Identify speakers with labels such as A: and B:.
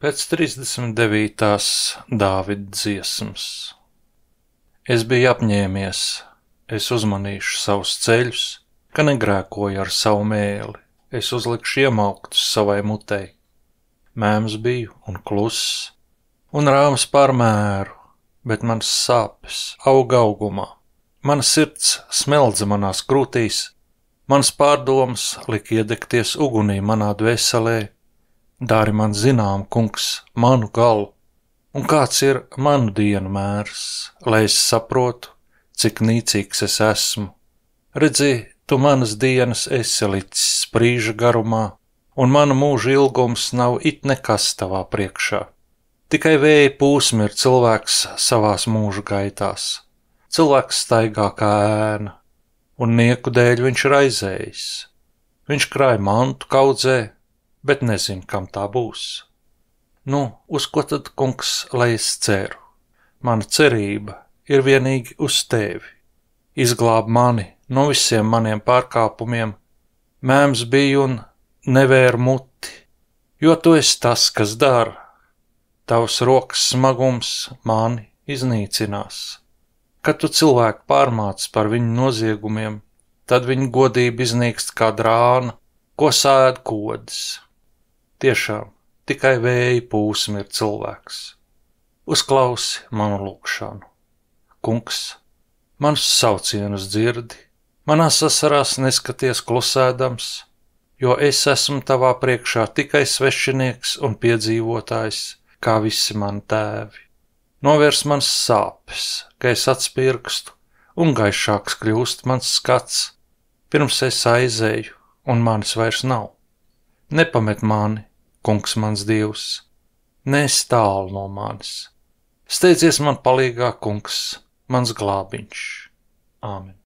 A: Pēc 39. Dāvida dziesmas. Es biju apņēmies, es uzmanīšu savus ceļus, ka negrēkoju ar savu mēli, es uzlikšu iemauktus savai mutei. Mēms biju un kluss, un rāms pār mēru, bet mans sāpes auga augumā. Mana sirds smeldza manās krūtīs, mans pārdomas lika iedegties ugunī manā dvēselē. Dari man zinām, kungs, manu galu, un kāds ir manu dienu mērs, lai es saprotu, cik nīcīgs es esmu. Redzi, tu manas dienas esi licis sprīža garumā, un mana mūža ilgums nav it nekas tavā priekšā. Tikai vēja pūsmi ir cilvēks savās mūža gaitās. Cilvēks staigā kā ēna, un nieku dēļ viņš raizējas. Viņš krāj mantu kaudzē, bet nezinu, kam tā būs. Nu, uz ko tad, kungs, lai es ceru? Mana cerība ir vienīgi uz tevi. Izglāb mani no visiem maniem pārkāpumiem, mēms biju un nevēru muti, jo tu esi tas, kas dara. Tavs rokas smagums mani iznīcinās. Kad tu cilvēku pārmāc par viņu noziegumiem, tad viņa godība iznīkst kā drāna, ko sēd kodas. Tiešām, tikai vēja pūsmi ir cilvēks. Uzklausi manu lūgšanu. Kungs, manus saucienus dzirdi, manās asarās neskaties klusēdams, jo es esmu tavā priekšā tikai svešinieks un piedzīvotājs, kā visi mani tēvi. Novērs mans sāpes, ka es atspirkstu, un gaišāks kļūst mans skats, pirms es aizēju, un manis vairs nav. Nepamet mani, kungs mans Dievs, nes tālu no manis. Steidzies man palīgā, kungs, mans glābiņš. Āmen.